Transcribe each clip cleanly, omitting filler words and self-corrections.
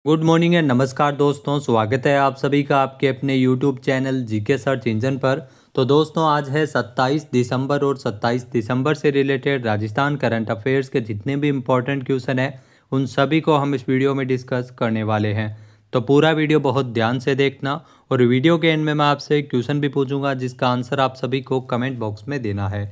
Good morning and नमस्कार दोस्तों, स्वागत है आप सभी का आपके अपने YouTube channel GK search engine पर। तो दोस्तों आज है 27 दिसंबर और 27 दिसंबर से रिलेटेड राजस्थान करंट अफेयर्स के जितने भी इम्पोर्टेंट क्वेश्चन हैं उन सभी को हम इस वीडियो में डिस्कस करने वाले हैं। तो पूरा वीडियो बहुत ध्यान से देखना और वीडियो के एंड में मैं आपसे एक क्वेश्चन भी पूछूंगा जिसका आंसर आप सभी को कमेंट बॉक्स में देना है।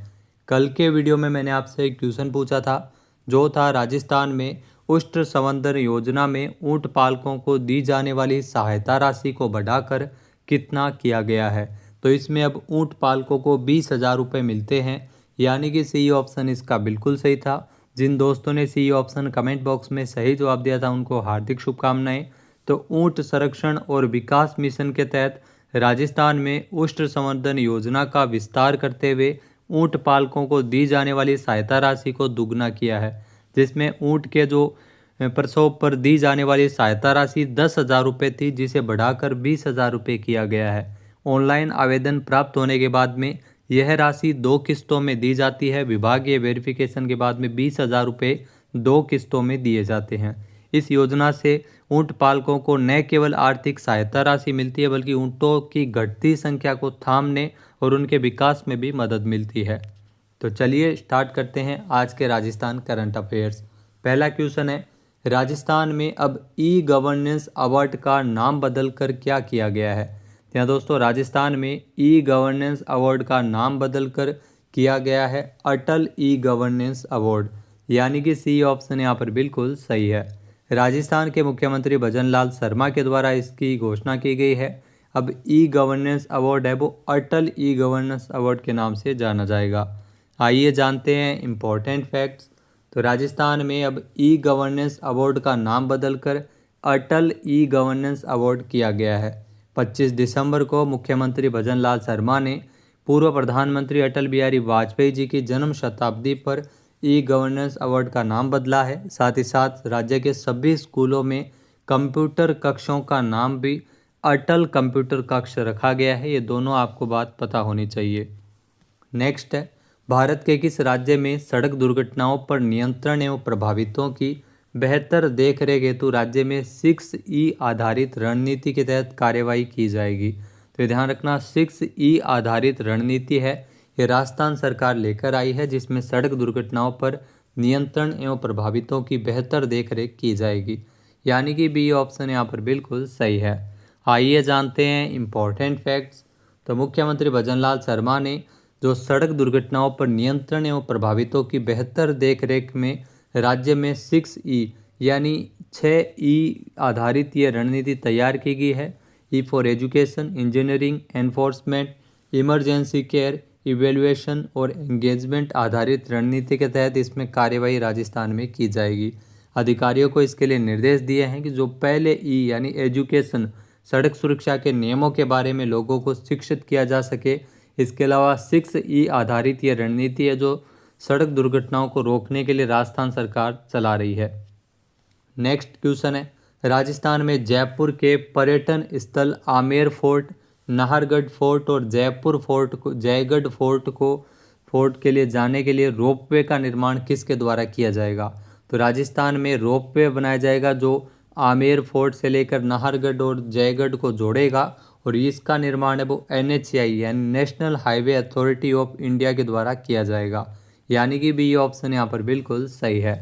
कल के वीडियो में मैंने आपसे एक क्वेश्चन पूछा था जो था राजस्थान में उष्ण संवर्धन योजना में ऊंट पालकों को दी जाने वाली सहायता राशि को बढ़ाकर कितना किया गया है। तो इसमें अब ऊंट पालकों को 20,000 रुपये मिलते हैं, यानी कि सी ऑप्शन इसका बिल्कुल सही था। जिन दोस्तों ने सी ऑप्शन कमेंट बॉक्स में सही जवाब दिया था उनको हार्दिक शुभकामनाएं। तो ऊंट संरक्षण और विकास मिशन के तहत राजस्थान में उष्ण संवर्धन योजना का विस्तार करते हुए ऊंट पालकों को दी जाने वाली सहायता राशि को दुगना किया है, जिसमें ऊंट के जो प्रसव पर दी जाने वाली सहायता राशि 10,000 रुपये थी जिसे बढ़ाकर 20,000 रुपये किया गया है। ऑनलाइन आवेदन प्राप्त होने के बाद में यह राशि 2 किस्तों में दी जाती है। विभागीय वेरिफिकेशन के बाद में 20,000 रुपये 2 किस्तों में दिए जाते हैं। इस योजना से ऊंट पालकों को न केवल आर्थिक सहायता राशि मिलती है बल्कि ऊंटों की घटती संख्या को थामने और उनके विकास में भी मदद मिलती है। तो चलिए स्टार्ट करते हैं आज के राजस्थान करंट अफेयर्स। पहला क्वेश्चन है, राजस्थान में अब ई गवर्नेंस अवार्ड का नाम बदलकर क्या किया गया है। यहाँ दोस्तों राजस्थान में ई गवर्नेंस अवार्ड का नाम बदलकर किया गया है अटल ई गवर्नेंस अवार्ड, यानी कि सी ऑप्शन यहाँ पर बिल्कुल सही है। राजस्थान के मुख्यमंत्री भजन लाल शर्मा के द्वारा इसकी घोषणा की गई है। अब ई गवर्नेंस अवार्ड है वो अटल ई गवर्नेंस अवार्ड के नाम से जाना जाएगा। आइए जानते हैं इम्पोर्टेंट फैक्ट्स। तो राजस्थान में अब ई गवर्नेंस अवार्ड का नाम बदलकर अटल ई गवर्नेंस अवार्ड किया गया है। 25 दिसंबर को मुख्यमंत्री भजन लाल शर्मा ने पूर्व प्रधानमंत्री अटल बिहारी वाजपेयी जी की जन्म शताब्दी पर ई गवर्नेंस अवार्ड का नाम बदला है। साथ ही साथ राज्य के सभी स्कूलों में कंप्यूटर कक्षों का नाम भी अटल कंप्यूटर कक्ष रखा गया है। ये दोनों आपको बात पता होनी चाहिए। नेक्स्ट है, भारत के किस राज्य में सड़क दुर्घटनाओं पर नियंत्रण एवं प्रभावितों की बेहतर देखरेख हेतु राज्य में 6E आधारित रणनीति के तहत कार्यवाही की जाएगी। तो ध्यान रखना 6E आधारित रणनीति है, ये राजस्थान सरकार लेकर आई है जिसमें सड़क दुर्घटनाओं पर नियंत्रण एवं प्रभावितों की बेहतर देखरेख की जाएगी, यानी कि बी ऑप्शन यहाँ पर बिल्कुल सही है। आइए जानते हैं इम्पोर्टेंट फैक्ट्स। तो मुख्यमंत्री भजन लाल शर्मा ने जो सड़क दुर्घटनाओं पर नियंत्रण एवं प्रभावितों की बेहतर देखरेख में राज्य में 6E यानी 6E आधारित ये रणनीति तैयार की गई है। E for education, engineering, enforcement, emergency care, evaluation और एंगेजमेंट आधारित रणनीति के तहत इसमें कार्यवाही राजस्थान में की जाएगी। अधिकारियों को इसके लिए निर्देश दिए हैं कि जो पहले ई यानी एजुकेशन, सड़क सुरक्षा के नियमों के बारे में लोगों को शिक्षित किया जा सके। इसके अलावा 6E आधारित ये रणनीति है जो सड़क दुर्घटनाओं को रोकने के लिए राजस्थान सरकार चला रही है। नेक्स्ट क्वेश्चन है, राजस्थान में जयपुर के पर्यटन स्थल आमेर फोर्ट, नाहरगढ़ फोर्ट और जयगढ़ फोर्ट के लिए जाने के लिए रोपवे का निर्माण किसके द्वारा किया जाएगा। तो राजस्थान में रोपवे बनाया जाएगा जो आमेर फोर्ट से लेकर नाहरगढ़ और जयगढ़ को जोड़ेगा और इसका निर्माण है वो NHAI यानी national highway authority of India के द्वारा किया जाएगा, यानी कि बी ऑप्शन यहाँ पर बिल्कुल सही है।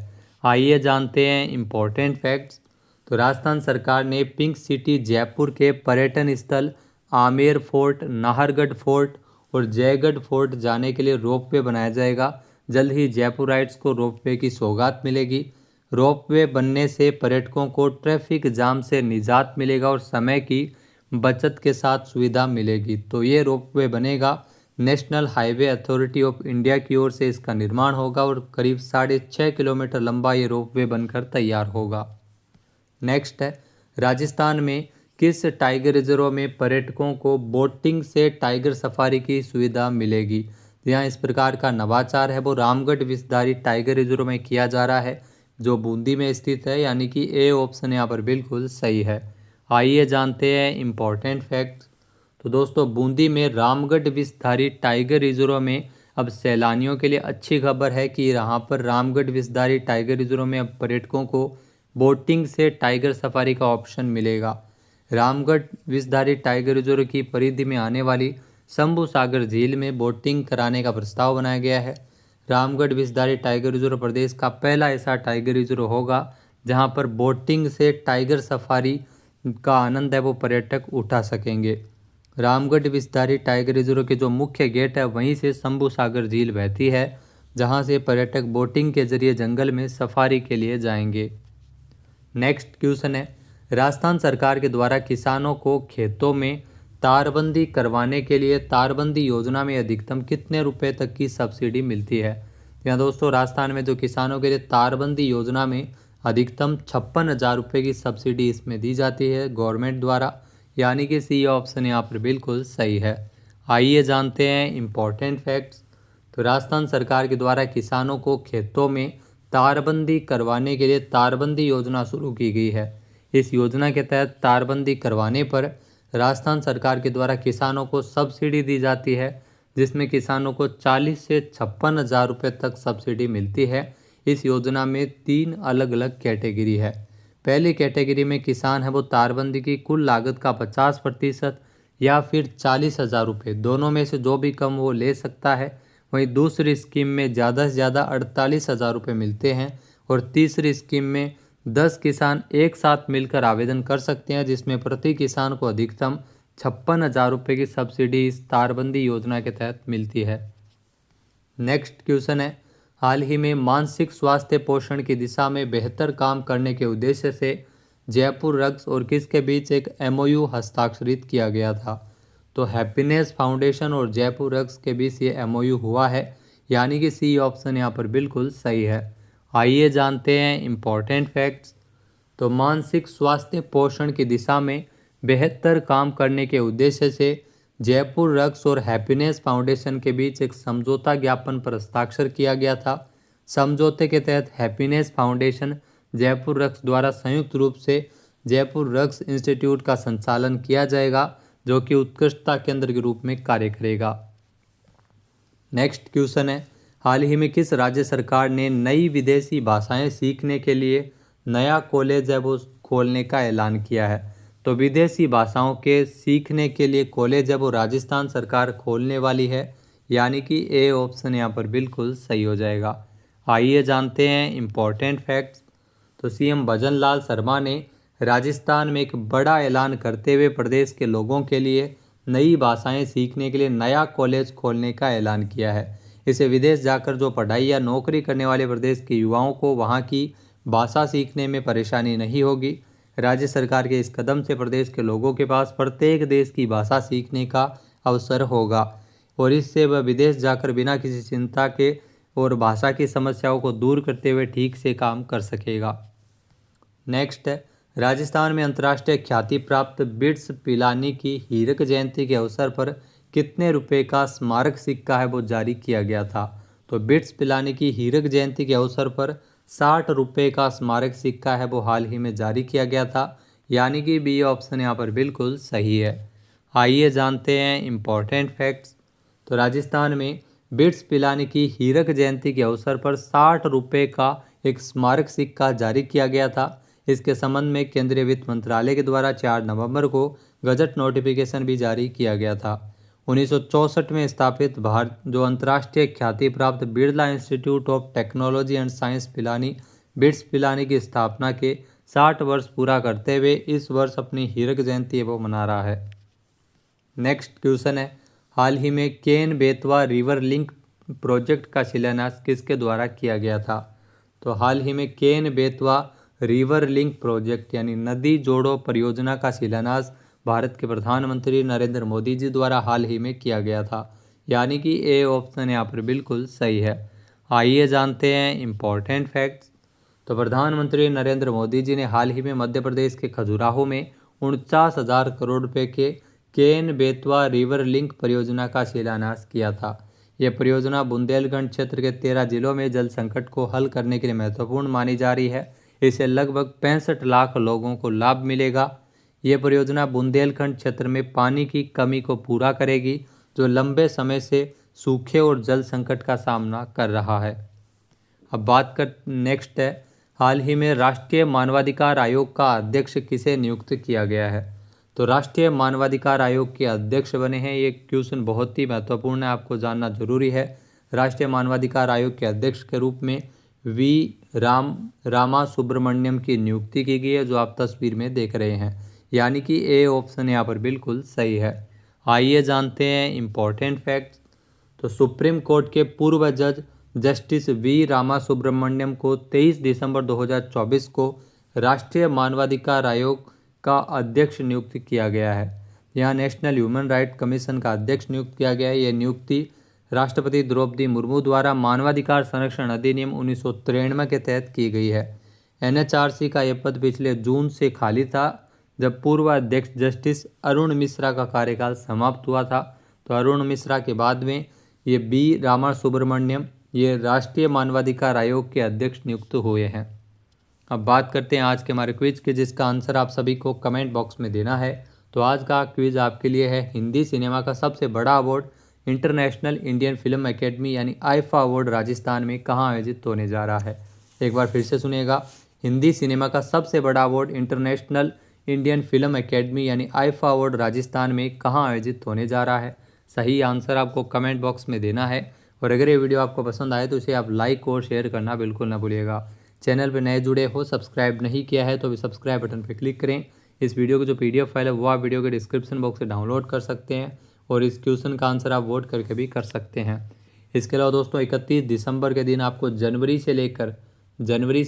आइए जानते हैं इम्पोर्टेंट फैक्ट्स। तो राजस्थान सरकार ने पिंक सिटी जयपुर के पर्यटन स्थल आमेर फोर्ट, नाहरगढ़ फोर्ट और जयगढ़ फोर्ट जाने के लिए रोपवे बनाया जाएगा। जल्द ही जयपुराइट्स को रोपवे की सौगात मिलेगी। रोपवे बनने से पर्यटकों को ट्रैफिक जाम से निजात मिलेगा और समय की बचत के साथ सुविधा मिलेगी। तो ये रोपवे बनेगा, national highway authority of India की ओर से इसका निर्माण होगा और करीब 6.5 किलोमीटर लंबा ये रोपवे बनकर तैयार होगा। नेक्स्ट है, राजस्थान में किस टाइगर रिजर्व में पर्यटकों को बोटिंग से टाइगर सफारी की सुविधा मिलेगी। यहाँ इस प्रकार का नवाचार है वो रामगढ़ विषधारी टाइगर रिजर्व में किया जा रहा है जो बूंदी में स्थित है, यानी कि ए ऑप्शन यहाँ पर बिल्कुल सही है। आइए जानते हैं इम्पोर्टेंट फैक्ट्स। तो दोस्तों बूंदी में रामगढ़ विषधारी टाइगर रिजर्व में अब सैलानियों के लिए अच्छी खबर है कि यहाँ पर रामगढ़ विषधारी टाइगर रिजर्व में अब पर्यटकों को बोटिंग से टाइगर सफारी का ऑप्शन मिलेगा। रामगढ़ विषधारी टाइगर रिजर्व की परिधि में आने वाली शंभू सागर झील में बोटिंग कराने का प्रस्ताव बनाया गया है। रामगढ़ विषधारी टाइगर रिजर्व प्रदेश का पहला ऐसा टाइगर रिजर्व होगा जहां पर बोटिंग से टाइगर सफारी का आनंद है वो पर्यटक उठा सकेंगे। रामगढ़ विषधारी टाइगर रिजर्व के जो मुख्य गेट है वहीं से शंभू सागर झील बहती है, जहां से पर्यटक बोटिंग के जरिए जंगल में सफारी के लिए जाएंगे। नेक्स्ट क्वेश्चन है, राजस्थान सरकार के द्वारा किसानों को खेतों में तारबंदी करवाने के लिए तारबंदी योजना में अधिकतम कितने रुपए तक की सब्सिडी मिलती है। यहाँ दोस्तों राजस्थान में जो किसानों के लिए तारबंदी योजना में अधिकतम 56,000 रुपये की सब्सिडी इसमें दी जाती है गवर्नमेंट द्वारा, यानी कि सी ऑप्शन यहाँ पर बिल्कुल सही है। आइए जानते हैं इम्पोर्टेंट फैक्ट्स। तो राजस्थान सरकार के द्वारा किसानों को खेतों में तारबंदी करवाने के लिए तारबंदी योजना शुरू की गई है। इस योजना के तहत तारबंदी करवाने पर राजस्थान सरकार के द्वारा किसानों को सब्सिडी दी जाती है, जिसमें किसानों को 40 से 56,000 रुपये तक सब्सिडी मिलती है। इस योजना में 3 अलग अलग कैटेगरी है। पहली कैटेगरी में किसान है वो तारबंदी की कुल लागत का 50% या फिर 40,000 रुपये, दोनों में से जो भी कम वो ले सकता है। वहीं दूसरी स्कीम में ज़्यादा से ज़्यादा 48,000 रुपये मिलते हैं और तीसरी स्कीम में 10 किसान एक साथ मिलकर आवेदन कर सकते हैं, जिसमें प्रति किसान को अधिकतम 56,000 रुपये की सब्सिडी इस तारबंदी योजना के तहत मिलती है। नेक्स्ट क्वेश्चन है, हाल ही में मानसिक स्वास्थ्य पोषण की दिशा में बेहतर काम करने के उद्देश्य से जयपुर रग्स और किसके बीच एक MOU हस्ताक्षरित किया गया था। तो हैप्पीनेस फाउंडेशन और जयपुर रग्स के बीच ये MOU हुआ है, यानी कि सी ऑप्शन यहाँ पर बिल्कुल सही है। आइए जानते हैं इम्पोर्टेंट फैक्ट्स। तो मानसिक स्वास्थ्य पोषण की दिशा में बेहतर काम करने के उद्देश्य से जयपुर रग्स और हैप्पीनेस फाउंडेशन के बीच एक समझौता ज्ञापन पर हस्ताक्षर किया गया था। समझौते के तहत हैप्पीनेस फाउंडेशन जयपुर रग्स द्वारा संयुक्त रूप से जयपुर रग्स इंस्टीट्यूट का संचालन किया जाएगा, जो कि उत्कृष्टता केंद्र के रूप में कार्य करेगा। नेक्स्ट क्वेश्चन है, हाल ही में किस राज्य सरकार ने नई विदेशी भाषाएं सीखने के लिए नया कॉलेज है वो खोलने का ऐलान किया है। तो विदेशी भाषाओं के सीखने के लिए कॉलेज है वो राजस्थान सरकार खोलने वाली है, यानी कि ए ऑप्शन यहाँ पर बिल्कुल सही हो जाएगा। आइए जानते हैं इम्पोर्टेंट फैक्ट्स। तो CM भजन लाल शर्मा ने राजस्थान में एक बड़ा ऐलान करते हुए प्रदेश के लोगों के लिए नई भाषाएं सीखने के लिए नया कॉलेज खोलने का ऐलान किया है। इसे विदेश जाकर जो पढ़ाई या नौकरी करने वाले प्रदेश के युवाओं को वहां की भाषा सीखने में परेशानी नहीं होगी। राज्य सरकार के इस कदम से प्रदेश के लोगों के पास प्रत्येक देश की भाषा सीखने का अवसर होगा और इससे वह विदेश जाकर बिना किसी चिंता के और भाषा की समस्याओं को दूर करते हुए ठीक से काम कर सकेगा। नेक्स्ट है, राजस्थान में अंतर्राष्ट्रीय ख्याति प्राप्त बिट्स पिलानी की हीरक जयंती के अवसर पर कितने रुपए का स्मारक सिक्का है वो जारी किया गया था। तो बिट्स पिलानी की हीरक जयंती के अवसर पर 60 रुपये का स्मारक सिक्का है वो हाल ही में जारी किया गया था, यानी कि बी ऑप्शन यहाँ पर बिल्कुल सही है। आइए जानते हैं इम्पोर्टेंट फैक्ट्स। तो राजस्थान में बिट्स पिलानी की हीरक जयंती के अवसर पर 60 रुपये का एक स्मारक सिक्का जारी किया गया था। इसके संबंध में केंद्रीय वित्त मंत्रालय के द्वारा 4 नवंबर को गजट नोटिफिकेशन भी जारी किया गया था। 1964 में स्थापित भारत जो अंतर्राष्ट्रीय ख्याति प्राप्त Birla institute of technology and science Pilani bits Pilani की स्थापना के 60 वर्ष पूरा करते हुए इस वर्ष अपनी हीरक जयंती वो मना रहा है। नेक्स्ट क्वेश्चन है, हाल ही में Ken Betwa river link project का शिलान्यास किसके द्वारा किया गया था। तो हाल ही में Ken Betwa river link project यानी नदी जोड़ो परियोजना का शिलान्यास भारत के प्रधानमंत्री नरेंद्र मोदी जी द्वारा हाल ही में किया गया था, यानी कि ए ऑप्शन यहाँ पर बिल्कुल सही है। आइए जानते हैं इम्पोर्टेंट फैक्ट्स। तो प्रधानमंत्री नरेंद्र मोदी जी ने हाल ही में मध्य प्रदेश के खजुराहो में 49,000 करोड़ रुपए के केन बेतवा रिवर लिंक परियोजना का शिलान्यास किया था। यह परियोजना बुंदेलखंड क्षेत्र के 13 जिलों में जल संकट को हल करने के लिए महत्वपूर्ण मानी जा रही है। इससे लगभग 65 लाख लोगों को लाभ मिलेगा। यह परियोजना बुंदेलखंड क्षेत्र में पानी की कमी को पूरा करेगी, जो लंबे समय से सूखे और जल संकट का सामना कर रहा है। अब बात कर नेक्स्ट है, हाल ही में राष्ट्रीय मानवाधिकार आयोग का अध्यक्ष किसे नियुक्त किया गया है? तो राष्ट्रीय मानवाधिकार आयोग के अध्यक्ष बने हैं, ये क्वेश्चन बहुत ही महत्वपूर्ण है, आपको जानना जरूरी है। राष्ट्रीय मानवाधिकार आयोग के अध्यक्ष के रूप में रामा सुब्रमण्यम की नियुक्ति की गई है, जो आप तस्वीर में देख रहे हैं। यानी कि ए ऑप्शन यहाँ पर बिल्कुल सही है। आइए जानते हैं इम्पोर्टेंट फैक्ट्स। तो सुप्रीम कोर्ट के पूर्व जज जस्टिस रामा सुब्रमण्यम को 23 दिसंबर 2024 को राष्ट्रीय मानवाधिकार आयोग का अध्यक्ष नियुक्त किया गया है। यहाँ नेशनल ह्यूमन राइट कमीशन का अध्यक्ष नियुक्त किया गया है। यह नियुक्ति राष्ट्रपति द्रौपदी मुर्मू द्वारा मानवाधिकार संरक्षण अधिनियम 1993 के तहत की गई है। एनएचआरसी का यह पद पिछले जून से खाली था, जब पूर्व अध्यक्ष जस्टिस अरुण मिश्रा का कार्यकाल समाप्त हुआ था। तो अरुण मिश्रा के बाद में ये रामा सुब्रमण्यम ये राष्ट्रीय मानवाधिकार आयोग के अध्यक्ष नियुक्त हुए हैं। अब बात करते हैं आज के हमारे क्विज के, जिसका आंसर आप सभी को कमेंट बॉक्स में देना है। तो आज का क्विज आपके लिए है, हिंदी सिनेमा का सबसे बड़ा award international Indian film academy यानी आईफा अवार्ड राजस्थान में कहाँ आयोजित होने जा रहा है? एक बार फिर से सुनिएगा, हिंदी सिनेमा का सबसे बड़ा award international Indian film academy यानी आईफा अवार्ड राजस्थान में कहाँ आयोजित होने जा रहा है? सही आंसर आपको कमेंट बॉक्स में देना है। और अगर ये वीडियो आपको पसंद आए तो इसे आप लाइक और शेयर करना बिल्कुल ना भूलिएगा। चैनल पर नए जुड़े हो, सब्सक्राइब नहीं किया है तो भी सब्सक्राइब बटन पर क्लिक करें। इस वीडियो की जो PDF फाइल है वो आप वीडियो के डिस्क्रिप्शन बॉक्स से डाउनलोड कर सकते हैं, और इस क्वेश्चन का आंसर आप वोट करके भी कर सकते हैं। इसके अलावा दोस्तों 31 दिसंबर के दिन आपको जनवरी से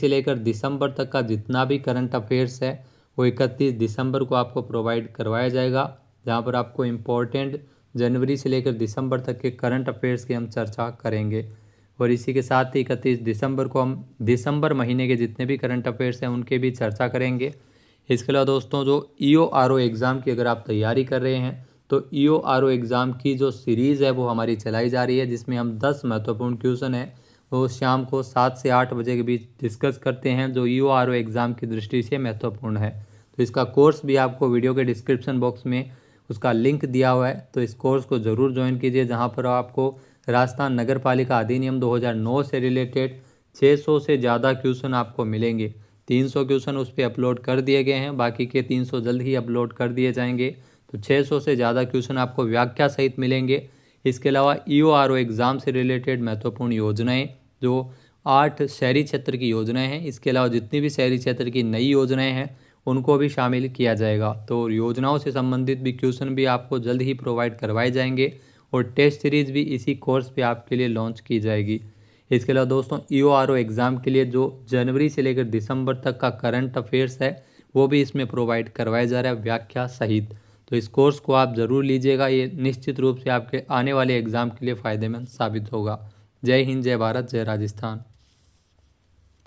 लेकर दिसंबर तक का जितना भी करंट अफेयर्स है वो 31 दिसंबर को आपको प्रोवाइड करवाया जाएगा, जहाँ पर आपको इम्पोर्टेंट जनवरी से लेकर दिसंबर तक के करंट अफेयर्स की हम चर्चा करेंगे। और इसी के साथ ही 31 दिसंबर को हम दिसंबर महीने के जितने भी करंट अफेयर्स हैं उनके भी चर्चा करेंगे। इसके अलावा दोस्तों जो EORO एग्ज़ाम की अगर आप तैयारी कर रहे हैं तो EORO एग्ज़ाम की जो सीरीज़ है वो हमारी चलाई जा रही है, जिसमें हम 10 महत्वपूर्ण क्वेश्चन हैं वो शाम को 7 से 8 बजे के बीच डिस्कस करते हैं, जो EORO एग्ज़ाम की दृष्टि से महत्वपूर्ण है। तो इसका कोर्स भी आपको वीडियो के डिस्क्रिप्शन बॉक्स में उसका लिंक दिया हुआ है, तो इस कोर्स को ज़रूर ज्वाइन कीजिए, जहाँ पर आपको राजस्थान नगर पालिका अधिनियम 2009 से रिलेटेड 600 से ज़्यादा क्वेश्चन आपको मिलेंगे। 300 क्वेश्चन उस पर अपलोड कर दिए गए हैं, बाकी के 300 जल्द ही अपलोड कर दिए जाएंगे। तो 600 से ज़्यादा क्वेश्चन आपको व्याख्या सहित मिलेंगे। इसके अलावा EORO एग्ज़ाम से रिलेटेड महत्वपूर्ण योजनाएं, जो 8 शहरी क्षेत्र की योजनाएं हैं, इसके अलावा जितनी भी शहरी क्षेत्र की नई योजनाएं हैं उनको भी शामिल किया जाएगा। तो योजनाओं से संबंधित भी क्वेश्चन भी आपको जल्द ही प्रोवाइड करवाए जाएंगे, और टेस्ट सीरीज़ भी इसी कोर्स पे आपके लिए लॉन्च की जाएगी। इसके अलावा दोस्तों EORO एग्ज़ाम के लिए जो जनवरी से लेकर दिसंबर तक का करंट अफेयर्स है वो भी इसमें प्रोवाइड करवाया जा रहा है व्याख्या सहित। तो इस कोर्स को आप ज़रूर लीजिएगा, ये निश्चित रूप से आपके आने वाले एग्ज़ाम के लिए फ़ायदेमंद साबित होगा। जय हिंद, जय भारत, जय राजस्थान।